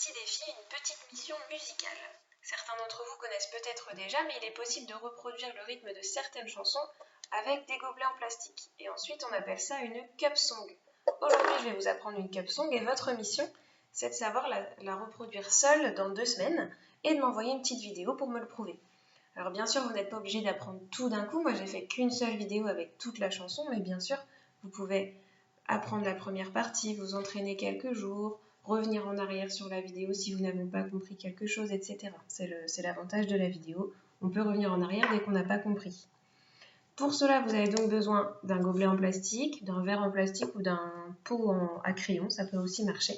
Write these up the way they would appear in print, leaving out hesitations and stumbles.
petit défi, une petite mission musicale. Certains d'entre vous connaissent peut-être déjà, mais il est possible de reproduire le rythme de certaines chansons avec des gobelets en plastique. Et ensuite, on appelle ça une cup song. Aujourd'hui, je vais vous apprendre une cup song et votre mission, c'est de savoir la reproduire seule dans 2 semaines et de m'envoyer une petite vidéo pour me le prouver. Alors bien sûr, vous n'êtes pas obligé d'apprendre tout d'un coup. Moi, j'ai fait qu'une seule vidéo avec toute la chanson, mais bien sûr, vous pouvez apprendre la première partie, vous entraîner quelques jours, revenir en arrière sur la vidéo si vous n'avez pas compris quelque chose, etc. C'est l'avantage de la vidéo. On peut revenir en arrière dès qu'on n'a pas compris. Pour cela, vous avez donc besoin d'un gobelet en plastique, d'un verre en plastique ou d'un pot à crayon, ça peut aussi marcher.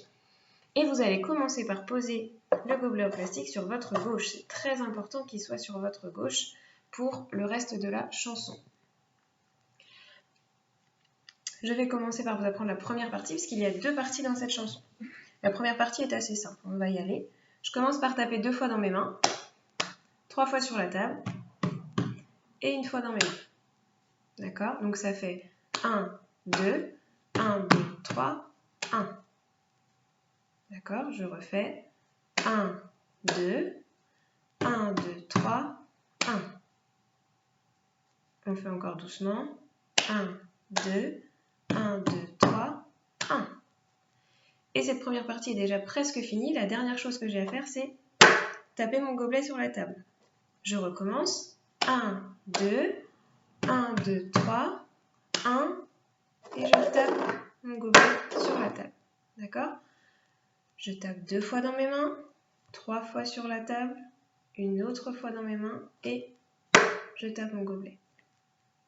Et vous allez commencer par poser le gobelet en plastique sur votre gauche. C'est très important qu'il soit sur votre gauche pour le reste de la chanson. Je vais commencer par vous apprendre la première partie, parce qu'il y a 2 parties dans cette chanson. La première partie est assez simple, on va y aller. Je commence par taper 2 fois dans mes mains, 3 fois sur la table, et 1 fois dans mes mains. D'accord? Donc ça fait 1, 2, 1, 2, 3, 1. D'accord? Je refais 1, 2, 1, 2, 3, 1. On fait encore doucement. 1, 2, 1, 2, 3, 1. Et cette première partie est déjà presque finie. La dernière chose que j'ai à faire, c'est taper mon gobelet sur la table. Je recommence. 1, 2, 1, 2, 3, 1. Et je tape mon gobelet sur la table. D'accord? Je tape 2 fois dans mes mains, 3 fois sur la table, une autre fois dans mes mains et je tape mon gobelet.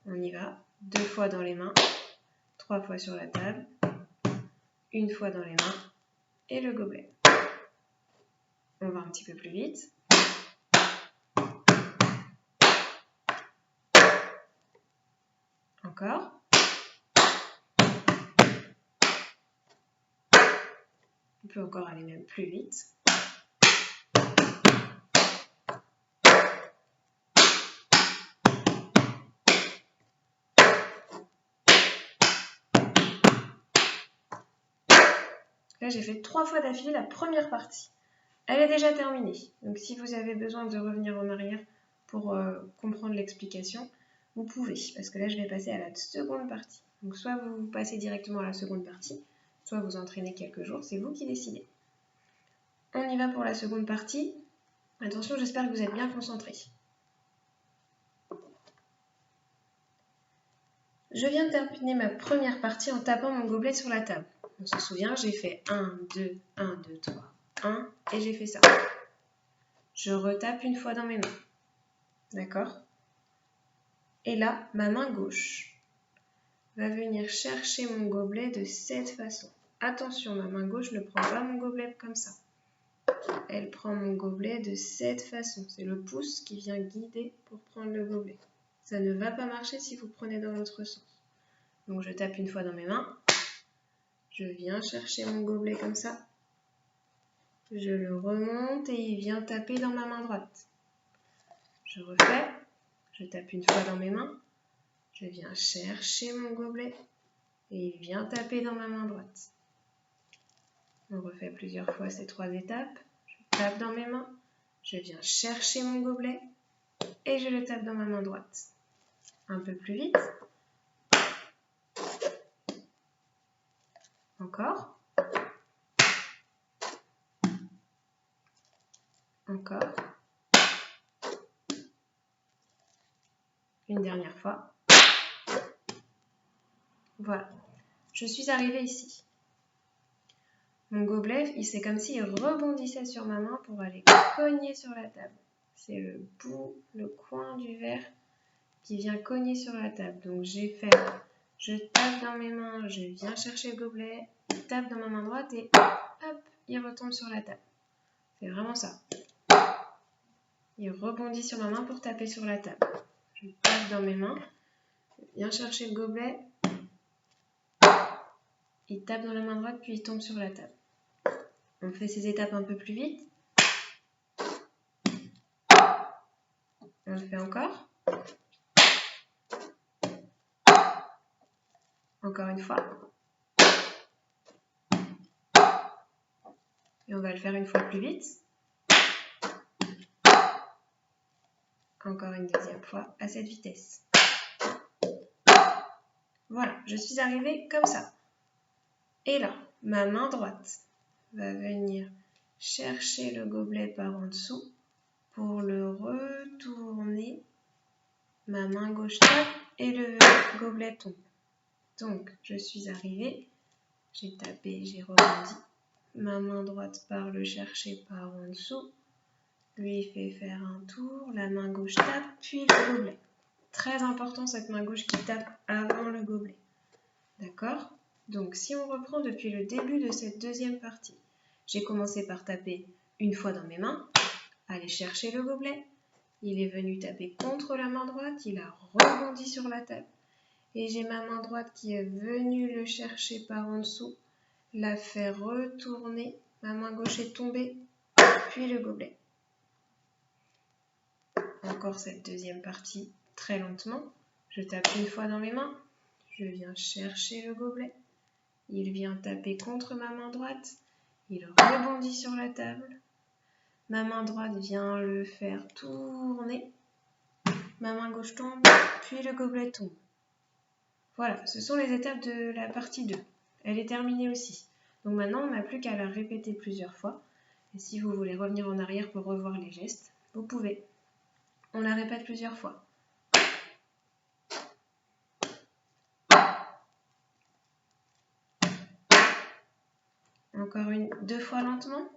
On y va. 2 fois dans les mains, 3 fois sur la table, 1 fois dans les mains et le gobelet. On va un petit peu plus vite. Encore. On peut encore aller même plus vite. Là, j'ai fait 3 fois d'affilée la première partie. Elle est déjà terminée. Donc, si vous avez besoin de revenir en arrière pour comprendre l'explication, vous pouvez. Parce que là, je vais passer à la seconde partie. Donc, soit vous passez directement à la seconde partie, soit vous entraînez quelques jours. C'est vous qui décidez. On y va pour la seconde partie. Attention, j'espère que vous êtes bien concentrés. Je viens de terminer ma première partie en tapant mon gobelet sur la table. On se souvient, j'ai fait 1, 2, 1, 2, 3, 1 et j'ai fait ça. Je retape 1 fois dans mes mains. D'accord? Et là, ma main gauche va venir chercher mon gobelet de cette façon. Attention, ma main gauche ne prend pas mon gobelet comme ça. Elle prend mon gobelet de cette façon. C'est le pouce qui vient guider pour prendre le gobelet. Ça ne va pas marcher si vous prenez dans l'autre sens. Donc je tape 1 fois dans mes mains. Je viens chercher mon gobelet comme ça. Je le remonte et il vient taper dans ma main droite. Je refais. Je tape 1 fois dans mes mains. Je viens chercher mon gobelet et il vient taper dans ma main droite. On refait plusieurs fois ces 3 étapes. Je tape dans mes mains. Je viens chercher mon gobelet et je le tape dans ma main droite. Un peu plus vite. Encore. Encore. Une dernière fois. Voilà. Je suis arrivée ici. Mon gobelet, c'est comme s'il rebondissait sur ma main pour aller cogner sur la table. C'est le bout, le coin du verre qui vient cogner sur la table. Donc j'ai fait, je tape dans mes mains, je viens chercher le gobelet, il tape dans ma main droite et hop, il retombe sur la table. C'est vraiment ça. Il rebondit sur ma main pour taper sur la table. Je tape dans mes mains, je viens chercher le gobelet, il tape dans la main droite puis il tombe sur la table. On fait ces étapes un peu plus vite. On le fait encore. Encore une fois. Et on va le faire une fois plus vite. Encore une deuxième fois à cette vitesse. Voilà, je suis arrivée comme ça. Et là, ma main droite va venir chercher le gobelet par en dessous pour le retourner. Ma main gauche tape et le gobelet tombe. Donc, je suis arrivée, j'ai tapé, j'ai rebondi. Ma main droite part le chercher par en dessous, lui fait faire un tour, la main gauche tape, puis le gobelet. Très important cette main gauche qui tape avant le gobelet. D'accord ? Donc, si on reprend depuis le début de cette deuxième partie, j'ai commencé par taper une fois dans mes mains, aller chercher le gobelet. Il est venu taper contre la main droite, il a rebondi sur la table. Et j'ai ma main droite qui est venue le chercher par en dessous, l'a fait retourner, ma main gauche est tombée, puis le gobelet. Encore cette deuxième partie, très lentement. Je tape une fois dans mes mains, je viens chercher le gobelet. Il vient taper contre ma main droite, il rebondit sur la table. Ma main droite vient le faire tourner. Ma main gauche tombe, puis le gobelet tombe. Voilà, ce sont les étapes de la partie 2. Elle est terminée aussi. Donc maintenant, on n'a plus qu'à la répéter plusieurs fois. Et si vous voulez revenir en arrière pour revoir les gestes, vous pouvez. On la répète plusieurs fois. Encore deux fois lentement.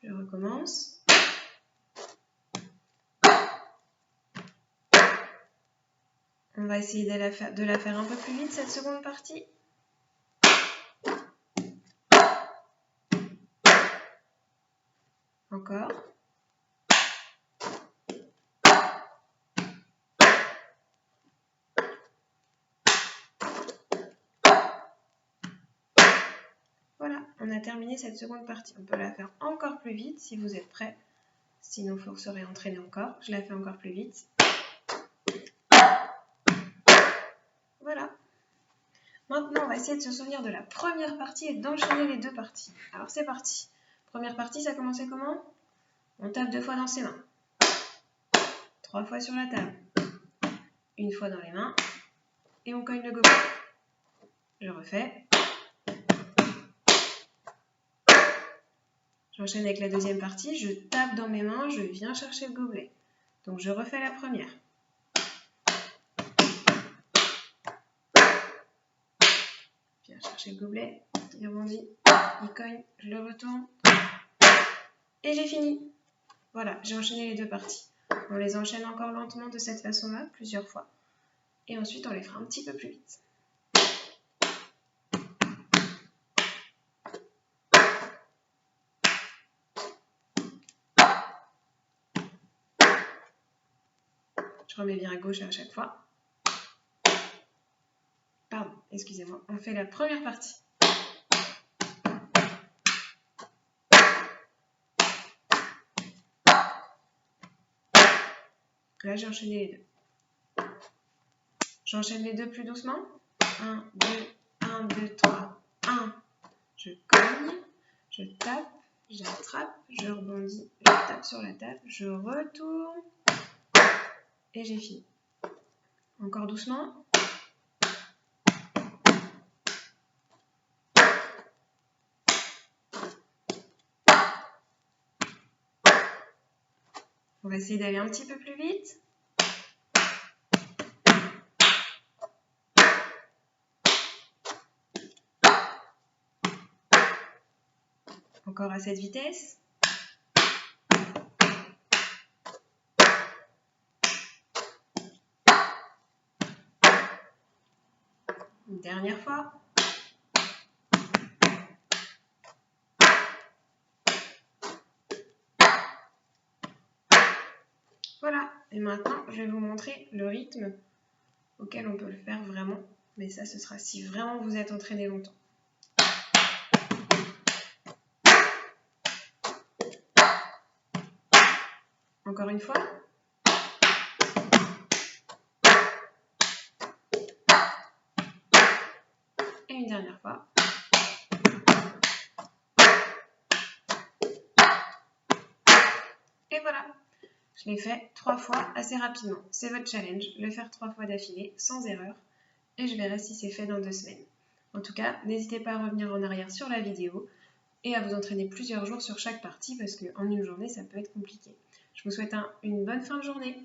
Je recommence. On va essayer de la faire un peu plus vite, cette seconde partie. Encore. Voilà, on a terminé cette seconde partie. On peut la faire encore plus vite si vous êtes prêts. Sinon, il faut se réentraîner encore. Je la fais encore plus vite. Voilà. Maintenant, on va essayer de se souvenir de la première partie et d'enchaîner les deux parties. Alors, c'est parti. Première partie, ça commençait comment? On tape 2 fois dans ses mains. 3 fois sur la table. 1 fois dans les mains. Et on cogne le gobelet. Je refais. J'enchaîne avec la deuxième partie. Je tape dans mes mains, je viens chercher le gobelet. Donc, je refais la première. Je viens chercher le gobelet. Il rebondit. Il cogne. Je le retourne. Et j'ai fini. Voilà, j'ai enchaîné les deux parties. On les enchaîne encore lentement de cette façon-là, plusieurs fois. Et ensuite, on les fera un petit peu plus vite. Je remets bien à gauche à chaque fois. Pardon, excusez-moi. On fait la première partie. Là, j'ai enchaîné les deux. J'enchaîne les deux plus doucement. 1, 2, 1, 2, 3, 1. Je cogne, je tape, j'attrape, je rebondis, je tape sur la table, je retourne et j'ai fini. Encore doucement. On va essayer d'aller un petit peu plus vite. Encore à cette vitesse. Une dernière fois. Voilà, et maintenant je vais vous montrer le rythme auquel on peut le faire vraiment, mais ça ce sera si vraiment vous êtes entraîné longtemps. Encore une fois. une dernière fois. Et voilà, je l'ai fait 3 fois assez rapidement. C'est votre challenge, le faire 3 fois d'affilée, sans erreur, et je verrai si c'est fait dans 2 semaines. En tout cas, n'hésitez pas à revenir en arrière sur la vidéo et à vous entraîner plusieurs jours sur chaque partie parce qu'en une journée, ça peut être compliqué. Je vous souhaite une bonne fin de journée.